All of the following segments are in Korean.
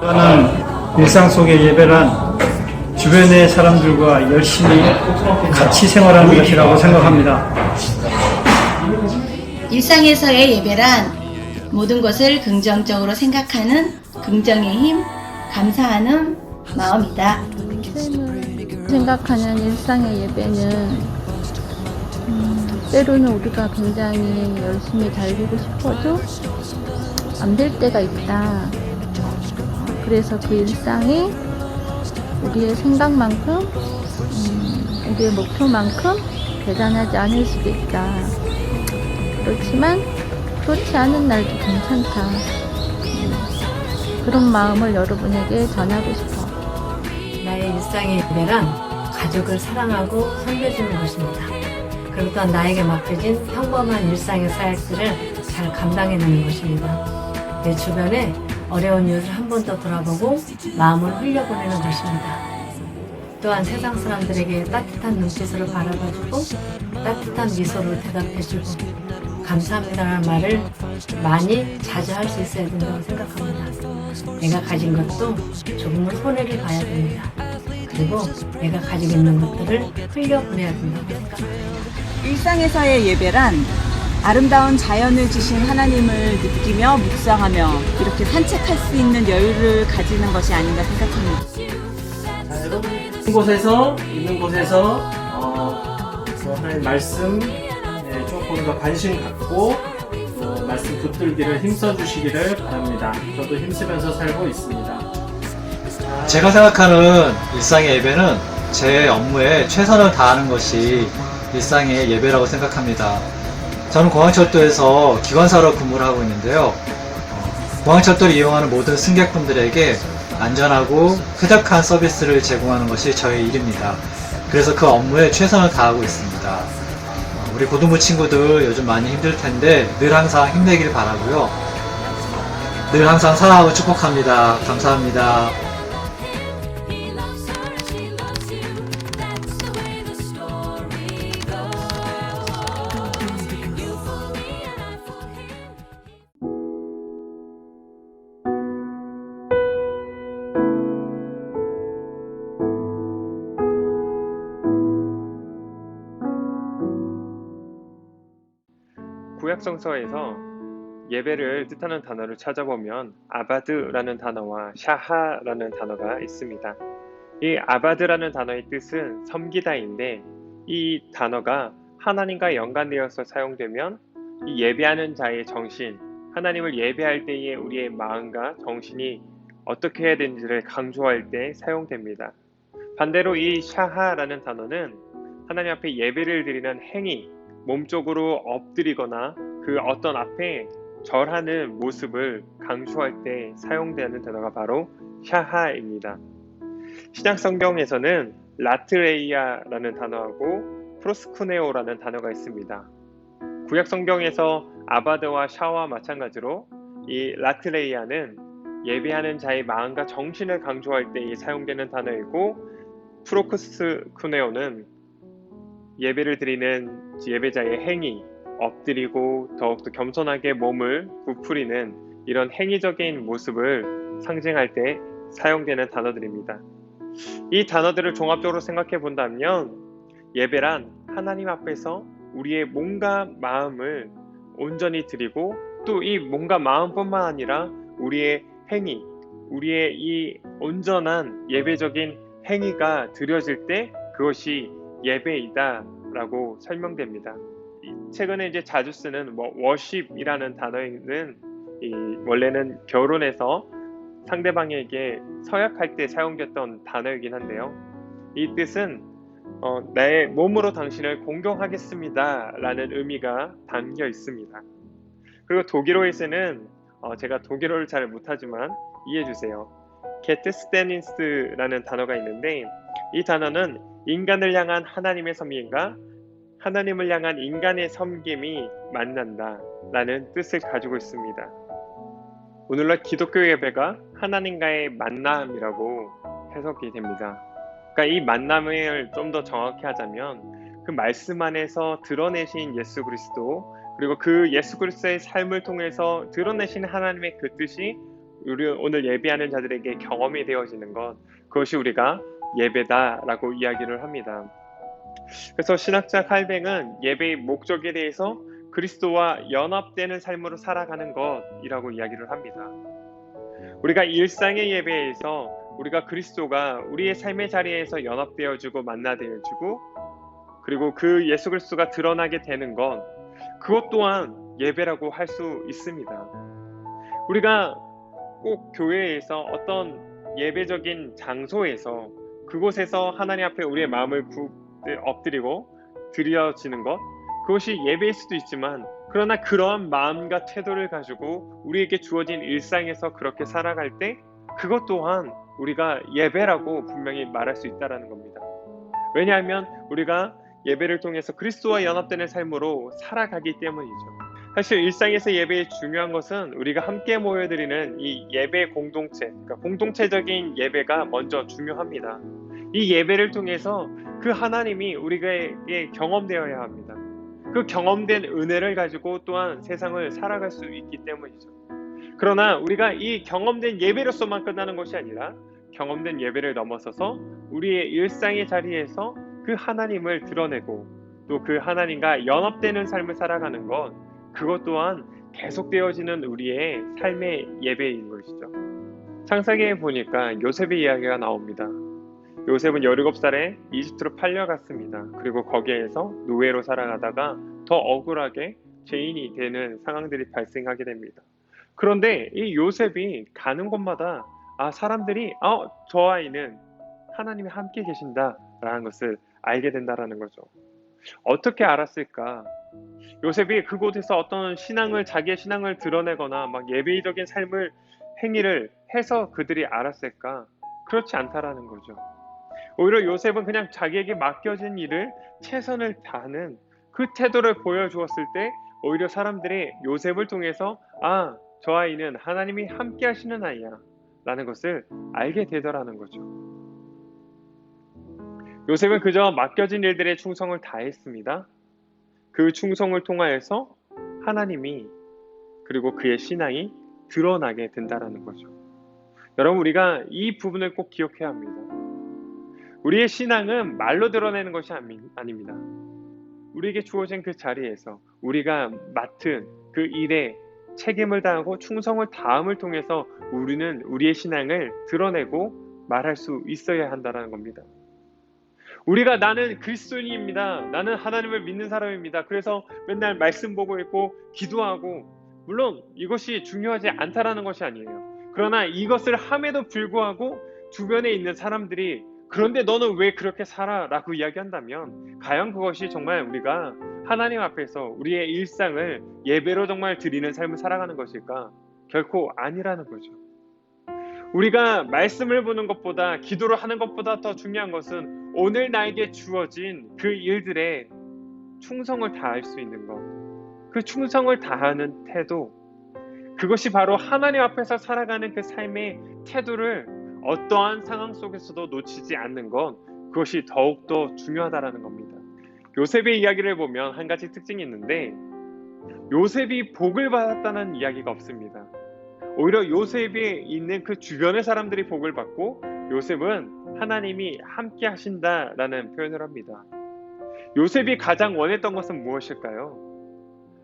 저는 일상 속의 예배란 주변의 사람들과 열심히 같이 생활하는 것이라고 생각합니다. 일상에서의 예배란 모든 것을 긍정적으로 생각하는 긍정의 힘, 감사하는 마음이다. 생각하는 일상의 예배는 때로는 우리가 굉장히 열심히 달리고 싶어도 안 될 때가 있다. 그래서 그 일상이 우리의 생각만큼 우리의 목표만큼 대단하지 않을 수도 있다. 그렇지만 그렇지 않은 날도 괜찮다. 그런 마음을 여러분에게 전하고 싶어. 나의 일상의 예배란 가족을 사랑하고 섬겨주는 것입니다. 그리고 또한 나에게 맡겨진 평범한 일상의 사역들을 잘 감당해내는 것입니다. 내 주변에 어려운 이웃을 한 번 더 돌아보고 마음을 흘려보내는 것입니다. 또한 세상 사람들에게 따뜻한 눈빛으로 바라봐주고 따뜻한 미소로 대답해주고 감사합니다라는 말을 많이 자주 할 수 있어야 된다고 생각합니다. 내가 가진 것도 조금은 손해를 봐야 됩니다. 그리고 내가 가지고 있는 것들을 흘려보내야 된다고 생각합니다. 일상에서의 예배란 아름다운 자연을 주신 하나님을 느끼며 묵상하며 이렇게 산책할 수 있는 여유를 가지는 것이 아닌가 생각합니다. 자, 여러분 있는 곳에서 하나님 말씀 조금 더 관심 갖고 말씀 붙들기를 힘써 주시기를 바랍니다. 저도 힘쓰면서 살고 있습니다. 제가 생각하는 일상의 예배는 제 업무에 최선을 다하는 것이 일상의 예배라고 생각합니다. 저는 공항철도에서 기관사로 근무를 하고 있는데요. 공항철도를 이용하는 모든 승객분들에게 안전하고 쾌적한 서비스를 제공하는 것이 저의 일입니다. 그래서 그 업무에 최선을 다하고 있습니다. 우리 고등부 친구들 요즘 많이 힘들 텐데 늘 항상 힘내길 바라고요. 늘 항상 사랑하고 축복합니다. 감사합니다. 구약성서에서 예배를 뜻하는 단어를 찾아보면 아바드라는 단어와 샤하라는 단어가 있습니다. 이 아바드라는 단어의 뜻은 섬기다인데 이 단어가 하나님과 연관되어서 사용되면 이 예배하는 자의 정신, 하나님을 예배할 때의 우리의 마음과 정신이 어떻게 해야 되는지를 강조할 때 사용됩니다. 반대로 이 샤하라는 단어는 하나님 앞에 예배를 드리는 행위, 몸쪽으로 엎드리거나 그 어떤 앞에 절하는 모습을 강조할 때 사용되는 단어가 바로 샤하입니다. 신약 성경에서는 라트레이아라는 단어하고 프로스쿠네오라는 단어가 있습니다. 구약 성경에서 아바드와 샤와 마찬가지로 이 라트레이아는 예배하는 자의 마음과 정신을 강조할 때 사용되는 단어이고 프로스쿠네오는 예배를 드리는 예배자의 행위, 엎드리고 더욱더 겸손하게 몸을 부풀리는 이런 행위적인 모습을 상징할 때 사용되는 단어들입니다. 이 단어들을 종합적으로 생각해 본다면 예배란 하나님 앞에서 우리의 몸과 마음을 온전히 드리고 또 이 몸과 마음뿐만 아니라 우리의 행위, 우리의 이 온전한 예배적인 행위가 드려질 때 그것이 예배이다 라고 설명됩니다. 최근에 이제 자주 쓰는 워십이라는 단어는 원래는 결혼해서 상대방에게 서약할 때 사용됐던 단어이긴 한데요. 이 뜻은 내 몸으로 당신을 공경하겠습니다 라는 의미가 담겨 있습니다. 그리고 독일어에서는 제가 독일어를 잘 못하지만 이해해주세요. 게트스테닌스라는 단어가 있는데 이 단어는 인간을 향한 하나님의 섬김과 하나님을 향한 인간의 섬김이 만난다 라는 뜻을 가지고 있습니다. 오늘날 기독교 예배가 하나님과의 만남이라고 해석이 됩니다. 그러니까 이 만남을 좀 더 정확히 하자면 그 말씀 안에서 드러내신 예수 그리스도, 그리고 그 예수 그리스도의 삶을 통해서 드러내신 하나님의 그 뜻이 우리 오늘 예배하는 자들에게 경험이 되어지는 것, 그것이 우리가 예배다라고 이야기를 합니다. 그래서 신학자 칼뱅은 예배의 목적에 대해서 그리스도와 연합되는 삶으로 살아가는 것이라고 이야기를 합니다. 우리가 일상의 예배에서 우리가 그리스도가 우리의 삶의 자리에서 연합되어지고 만나되어지고, 그리고 그 예수 그리스도가 드러나게 되는 것, 그것 또한 예배라고 할 수 있습니다. 우리가 꼭 교회에서 어떤 예배적인 장소에서 그곳에서 하나님 앞에 우리의 마음을 엎드리고 드려지는 것, 그것이 예배일 수도 있지만, 그러나 그러한 마음과 태도를 가지고 우리에게 주어진 일상에서 그렇게 살아갈 때 그것 또한 우리가 예배라고 분명히 말할 수 있다는 겁니다. 왜냐하면 우리가 예배를 통해서 그리스도와 연합되는 삶으로 살아가기 때문이죠. 사실 일상에서 예배의 중요한 것은 우리가 함께 모여드리는 이 예배 공동체, 그러니까 공동체적인 예배가 먼저 중요합니다. 이 예배를 통해서 그 하나님이 우리에게 경험되어야 합니다. 그 경험된 은혜를 가지고 또한 세상을 살아갈 수 있기 때문이죠. 그러나 우리가 이 경험된 예배로서만 끝나는 것이 아니라 경험된 예배를 넘어서서 우리의 일상의 자리에서 그 하나님을 드러내고 또 그 하나님과 연합되는 삶을 살아가는 것, 그것 또한 계속되어지는 우리의 삶의 예배인 것이죠. 창세기에 보니까 요셉의 이야기가 나옵니다. 요셉은 17살에 이집트로 팔려갔습니다. 그리고 거기에서 노예로 살아가다가 더 억울하게 죄인이 되는 상황들이 발생하게 됩니다. 그런데 이 요셉이 가는 곳마다 사람들이 저 아이는 하나님이 함께 계신다라는 것을 알게 된다라는 거죠. 어떻게 알았을까? 요셉이 그곳에서 어떤 자기의 신앙을 드러내거나 막 예배적인 삶을 행위를 해서 그들이 알았을까? 그렇지 않다라는 거죠. 오히려 요셉은 그냥 자기에게 맡겨진 일을 최선을 다하는 그 태도를 보여주었을 때 오히려 사람들이 요셉을 통해서 저 아이는 하나님이 함께 하시는 아이야 라는 것을 알게 되더라는 거죠. 요셉은 그저 맡겨진 일들에 충성을 다했습니다. 그 충성을 통하여서 하나님이 그리고 그의 신앙이 드러나게 된다는 거죠. 여러분, 우리가 이 부분을 꼭 기억해야 합니다. 우리의 신앙은 말로 드러내는 것이 아닙니다. 우리에게 주어진 그 자리에서 우리가 맡은 그 일에 책임을 다하고 충성을 다함을 통해서 우리는 우리의 신앙을 드러내고 말할 수 있어야 한다는 겁니다. 우리가 나는 그리스도인입니다. 나는 하나님을 믿는 사람입니다. 그래서 맨날 말씀 보고 있고 기도하고, 물론 이것이 중요하지 않다라는 것이 아니에요. 그러나 이것을 함에도 불구하고 주변에 있는 사람들이 그런데 너는 왜 그렇게 살아? 라고 이야기한다면 과연 그것이 정말 우리가 하나님 앞에서 우리의 일상을 예배로 정말 드리는 삶을 살아가는 것일까? 결코 아니라는 거죠. 우리가 말씀을 보는 것보다, 기도를 하는 것보다 더 중요한 것은 오늘 나에게 주어진 그 일들에 충성을 다할 수 있는 것, 그 충성을 다하는 태도, 그것이 바로 하나님 앞에서 살아가는 그 삶의 태도를 어떠한 상황 속에서도 놓치지 않는 것, 그것이 더욱더 중요하다는 겁니다. 요셉의 이야기를 보면 한 가지 특징이 있는데, 요셉이 복을 받았다는 이야기가 없습니다. 오히려 요셉이 있는 그 주변의 사람들이 복을 받고 요셉은 하나님이 함께 하신다라는 표현을 합니다. 요셉이 가장 원했던 것은 무엇일까요?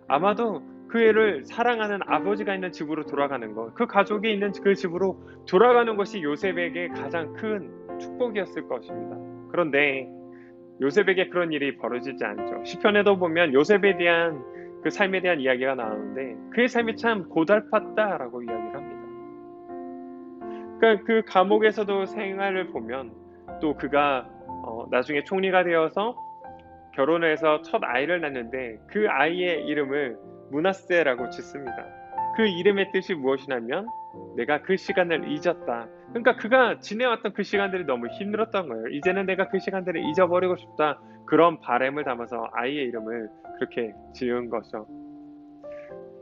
아마도 그 애를 사랑하는 아버지가 있는 집으로 돌아가는 것, 그 가족이 있는 그 집으로 돌아가는 것이 요셉에게 가장 큰 축복이었을 것입니다. 그런데 요셉에게 그런 일이 벌어지지 않죠. 시편에도 보면 요셉에 대한 그 삶에 대한 이야기가 나오는데 그의 삶이 참 고달팠다라고 이야기를 합니다. 그러니까 그 감옥에서도 생활을 보면 또 그가 나중에 총리가 되어서 결혼을 해서 첫 아이를 낳는데 그 아이의 이름을 므낫세라고 짓습니다. 그 이름의 뜻이 무엇이냐면 내가 그 시간을 잊었다. 그러니까 그가 지내왔던 그 시간들이 너무 힘들었던 거예요. 이제는 내가 그 시간들을 잊어버리고 싶다. 그런 바람을 담아서 아이의 이름을 그렇게 지은 거죠.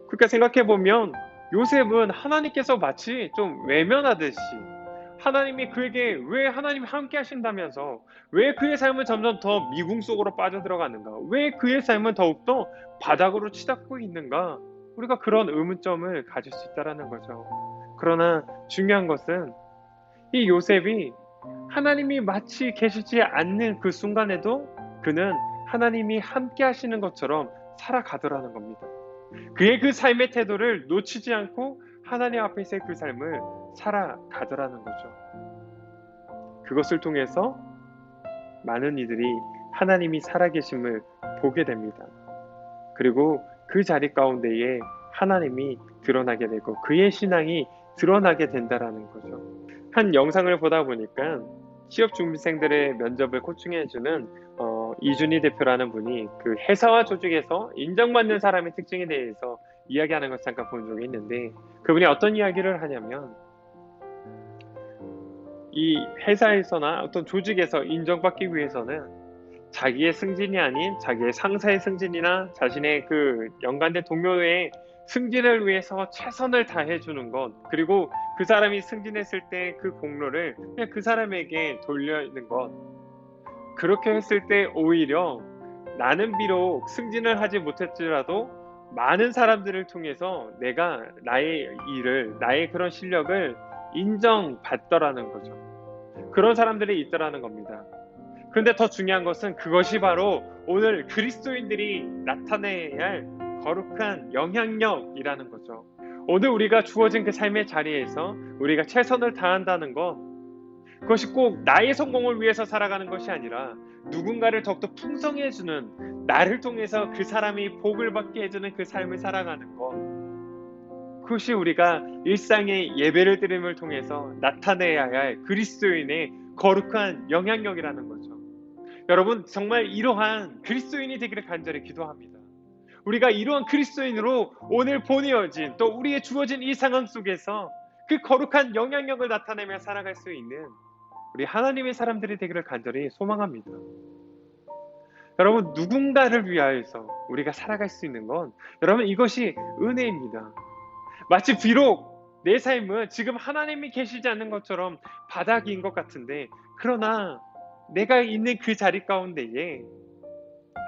그러니까 생각해보면 요셉은 하나님께서 마치 좀 외면하듯이 하나님이 그에게 왜 하나님이 함께 하신다면서 왜 그의 삶은 점점 더 미궁 속으로 빠져들어가는가? 왜 그의 삶은 더욱더 바닥으로 치닫고 있는가? 우리가 그런 의문점을 가질 수 있다는 거죠. 그러나 중요한 것은 이 요셉이 하나님이 마치 계시지 않는 그 순간에도 그는 하나님이 함께 하시는 것처럼 살아가더라는 겁니다. 그의 그 삶의 태도를 놓치지 않고 하나님 앞에서의 그 삶을 살아가더라는 거죠. 그것을 통해서 많은 이들이 하나님이 살아계심을 보게 됩니다. 그리고 그 자리 가운데에 하나님이 드러나게 되고 그의 신앙이 드러나게 된다라는 거죠. 한 영상을 보다 보니까 취업 준비생들의 면접을 코칭해주는 이준희 대표라는 분이 그 회사와 조직에서 인정받는 사람의 특징에 대해서 이야기하는 것을 잠깐 본 적이 있는데, 그분이 어떤 이야기를 하냐면 이 회사에서나 어떤 조직에서 인정받기 위해서는 자기의 승진이 아닌 자기의 상사의 승진이나 자신의 그 연관된 동료의 승진을 위해서 최선을 다해주는 것, 그리고 그 사람이 승진했을 때 그 공로를 그냥 그 사람에게 돌려있는 것, 그렇게 했을 때 오히려 나는 비록 승진을 하지 못했더라도 많은 사람들을 통해서 내가 나의 일을, 나의 그런 실력을 인정받더라는 거죠. 그런 사람들이 있더라는 겁니다. 그런데 더 중요한 것은 그것이 바로 오늘 그리스도인들이 나타내야 할 거룩한 영향력이라는 거죠. 오늘 우리가 주어진 그 삶의 자리에서 우리가 최선을 다한다는 것, 그것이 꼭 나의 성공을 위해서 살아가는 것이 아니라 누군가를 더욱더 풍성해주는, 나를 통해서 그 사람이 복을 받게 해주는 그 삶을 살아가는 것, 그것이 우리가 일상의 예배를 드림을 통해서 나타내야 할 그리스도인의 거룩한 영향력이라는 거죠. 여러분, 정말 이러한 그리스도인이 되기를 간절히 기도합니다. 우리가 이러한 그리스도인으로 오늘 보내어진, 또 우리의 주어진 이 상황 속에서 그 거룩한 영향력을 나타내며 살아갈 수 있는 우리 하나님의 사람들이 되기를 간절히 소망합니다. 여러분, 누군가를 위하여서 우리가 살아갈 수 있는 건, 여러분, 이것이 은혜입니다. 마치 비록 내 삶은 지금 하나님이 계시지 않는 것처럼 바닥인 것 같은데, 그러나 내가 있는 그 자리 가운데에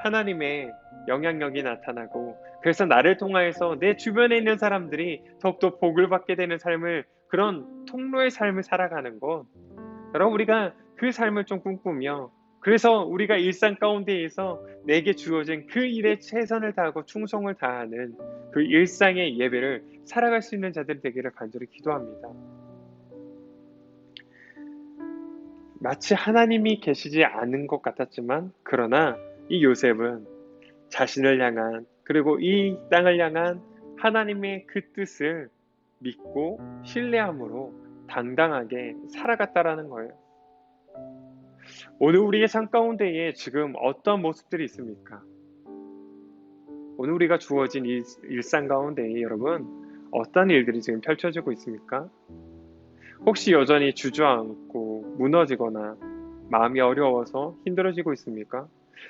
하나님의 영향력이 나타나고, 그래서 나를 통하여서 내 주변에 있는 사람들이 더욱더 복을 받게 되는 삶을, 그런 통로의 삶을 살아가는 것, 여러분, 우리가 그 삶을 좀 꿈꾸며, 그래서 우리가 일상 가운데에서 내게 주어진 그 일에 최선을 다하고 충성을 다하는 그 일상의 예배를 살아갈 수 있는 자들이 되기를 간절히 기도합니다. 마치 하나님이 계시지 않은 것 같았지만, 그러나 이 요셉은 자신을 향한, 그리고 이 땅을 향한 하나님의 그 뜻을 믿고 신뢰함으로 당당하게 살아갔다라는 거예요. 오늘 우리의 삶 가운데에 지금 어떤 모습들이 있습니까? 오늘 우리가 주어진 일상 가운데에 여러분, 어떤 일들이 지금 펼쳐지고 있습니까? 혹시 여전히 주저앉고 무너지거나 마음이 어려워서 힘들어지고 있습니까?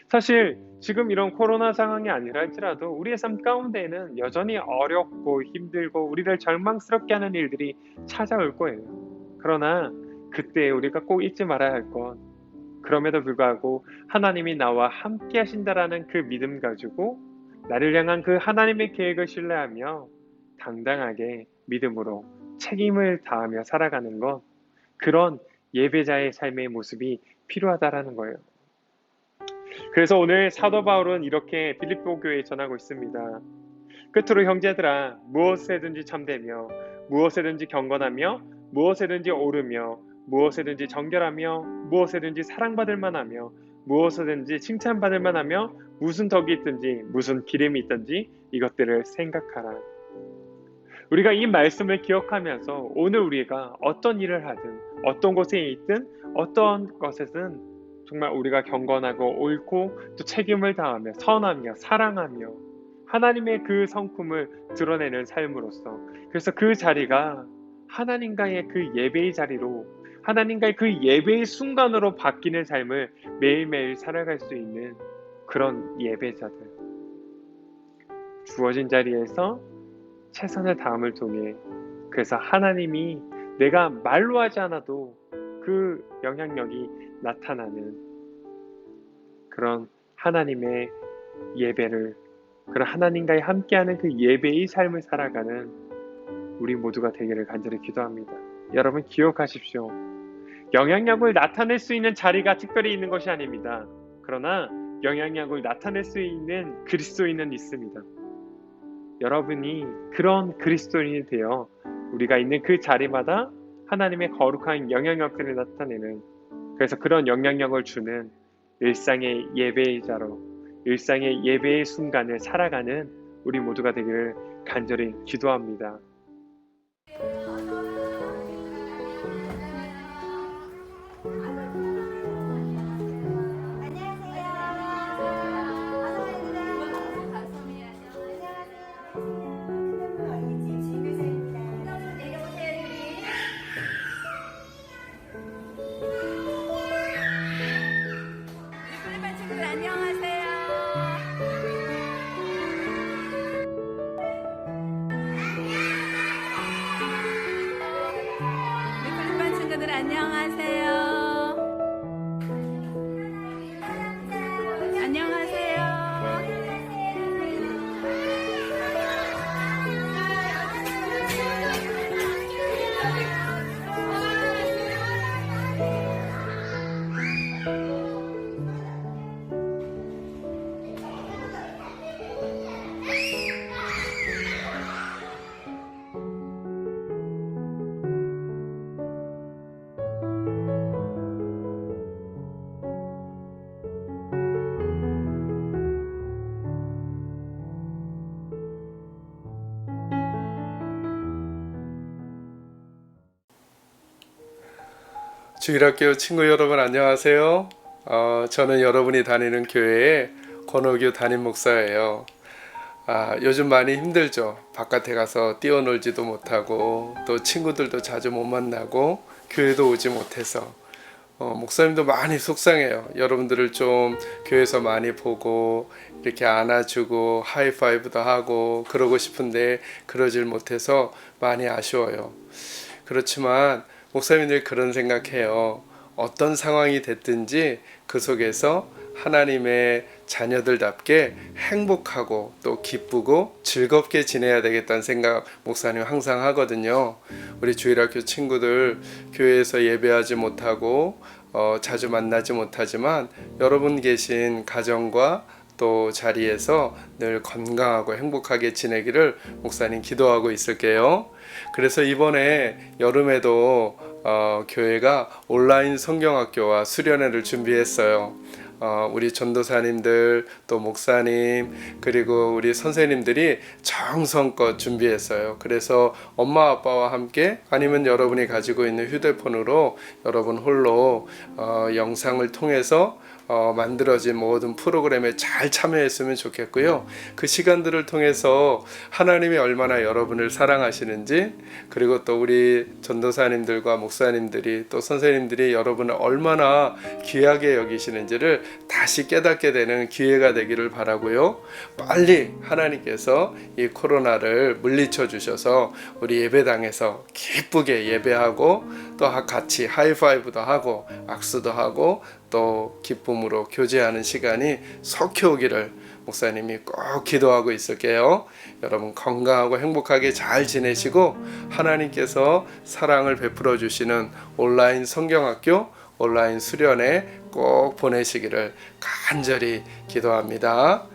사실 지금 이런 코로나 상황이 아니라 할지라도 우리의 삶 가운데에는 여전히 어렵고 힘들고 우리를 절망스럽게 하는 일들이 찾아올 거예요. 그러나 그때 우리가 꼭 잊지 말아야 할 건, 그럼에도 불구하고 하나님이 나와 함께 하신다라는 그 믿음 가지고 나를 향한 그 하나님의 계획을 신뢰하며 당당하게 믿음으로 책임을 다하며 살아가는 것, 그런 예배자의 삶의 모습이 필요하다라는 거예요. 그래서 오늘 사도 바울은 이렇게 빌립보 교회에 전하고 있습니다. 끝으로 형제들아, 무엇에든지 참되며 무엇에든지 경건하며 무엇에든지 옳으며 무엇에든지 정결하며 무엇에든지 사랑받을 만하며 무엇에든지 칭찬받을 만하며 무슨 덕이 있든지 무슨 기름이 있든지 이것들을 생각하라. 우리가 이 말씀을 기억하면서 오늘 우리가 어떤 일을 하든 어떤 곳에 있든 어떤 것에든 정말 우리가 경건하고 옳고 또 책임을 다하며 선하며 사랑하며 하나님의 그 성품을 드러내는 삶으로서, 그래서 그 자리가 하나님과의 그 예배의 자리로, 하나님과의 그 예배의 순간으로 바뀌는 삶을 매일매일 살아갈 수 있는 그런 예배자들, 주어진 자리에서 최선을 다함을 통해, 그래서 하나님이 내가 말로 하지 않아도 그 영향력이 나타나는 그런 하나님의 예배를, 그런 하나님과의 함께하는 그 예배의 삶을 살아가는 우리 모두가 되기를 간절히 기도합니다. 여러분 기억하십시오. 영향력을 나타낼 수 있는 자리가 특별히 있는 것이 아닙니다. 그러나 영향력을 나타낼 수 있는 그리스도인은 있습니다. 여러분이 그런 그리스도인이 되어 우리가 있는 그 자리마다 하나님의 거룩한 영향력들을 나타내는, 그래서 그런 영향력을 주는 일상의 예배자로, 일상의 예배의 순간을 살아가는 우리 모두가 되기를 간절히 기도합니다. 주일학교 친구 여러분 안녕하세요. 저는 여러분이 다니는 교회의 권호규 담임 목사예요. 요즘 많이 힘들죠. 바깥에 가서 뛰어놀지도 못하고 또 친구들도 자주 못 만나고 교회도 오지 못해서 목사님도 많이 속상해요. 여러분들을 좀 교회에서 많이 보고 이렇게 안아주고 하이파이브도 하고 그러고 싶은데 그러질 못해서 많이 아쉬워요. 그렇지만 목사님들 그런 생각해요. 어떤 상황이 됐든지 그 속에서 하나님의 자녀들답게 행복하고 또 기쁘고 즐겁게 지내야 되겠다는 생각 목사님 항상 하거든요. 우리 주일학교 친구들 교회에서 예배하지 못하고 자주 만나지 못하지만 여러분 계신 가정과 또 자리에서 늘 건강하고 행복하게 지내기를 목사님 기도하고 있을게요. 그래서 이번에 여름에도 교회가 온라인 성경학교와 수련회를 준비했어요. 우리 전도사님들 또 목사님 그리고 우리 선생님들이 정성껏 준비했어요. 그래서 엄마 아빠와 함께 아니면 여러분이 가지고 있는 휴대폰으로 여러분 홀로 영상을 통해서 만들어진 모든 프로그램에 잘 참여했으면 좋겠고요. 그 시간들을 통해서 하나님이 얼마나 여러분을 사랑하시는지, 그리고 또 우리 전도사님들과 목사님들이 또 선생님들이 여러분을 얼마나 귀하게 여기시는지를 다시 깨닫게 되는 기회가 되기를 바라고요. 빨리 하나님께서 이 코로나를 물리쳐 주셔서 우리 예배당에서 기쁘게 예배하고 또 같이 하이파이브도 하고 악수도 하고 또 기쁨으로 교제하는 시간이 속히 오기를 목사님이 꼭 기도하고 있을게요. 여러분 건강하고 행복하게 잘 지내시고 하나님께서 사랑을 베풀어 주시는 온라인 성경학교 온라인 수련회 꼭 보내시기를 간절히 기도합니다.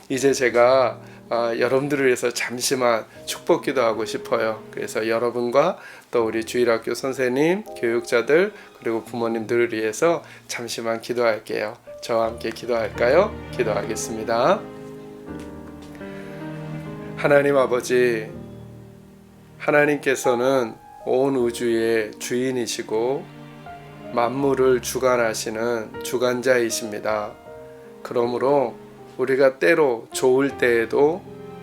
이제 제가 여러분들을 위해서 잠시만 축복 기도하고 싶어요. 그래서 여러분과 또 우리 주일학교 선생님, 교육자들 그리고 부모님들을 위해서 잠시만 기도할게요. 저와 함께 기도할까요? 기도하겠습니다. 하나님 아버지, 하나님께서는 온 우주의 주인이시고 만물을 주관하시는 주관자이십니다. 그러므로 우리가 때로 좋을 때에도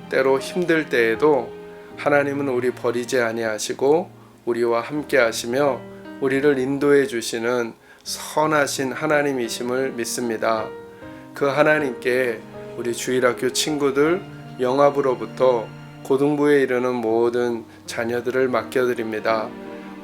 때로 힘들 때에도 하나님은 우리 버리지 아니하시고 우리와 함께 하시며 우리를 인도해 주시는 선하신 하나님이심을 믿습니다. 그 하나님께 우리 주일학교 친구들 영합으로부터 고등부에 이르는 모든 자녀들을 맡겨드립니다.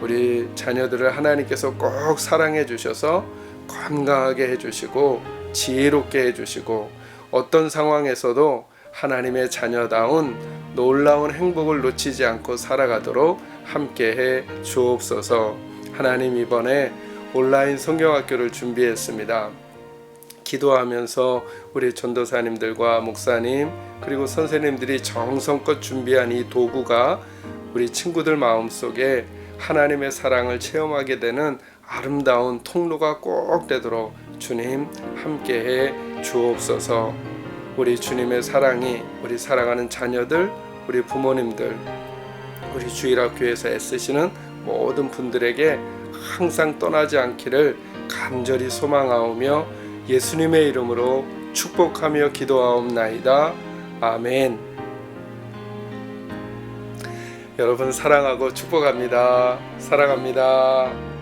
우리 자녀들을 하나님께서 꼭 사랑해 주셔서 건강하게 해주시고 지혜롭게 해주시고 어떤 상황에서도 하나님의 자녀다운 놀라운 행복을 놓치지 않고 살아가도록 함께해 주옵소서. 하나님, 이번에 온라인 성경학교를 준비했습니다. 기도하면서 우리 전도사님들과 목사님 그리고 선생님들이 정성껏 준비한 이 도구가 우리 친구들 마음속에 하나님의 사랑을 체험하게 되는 아름다운 통로가 꼭 되도록 주님 함께해 주옵소서. 우리 주님의 사랑이 우리 사랑하는 자녀들, 우리 부모님들, 우리 주일학교에서 애쓰시는 모든 분들에게 항상 떠나지 않기를 간절히 소망하오며 예수님의 이름으로 축복하며 기도하옵나이다. 아멘. 여러분 사랑하고 축복합니다. 사랑합니다.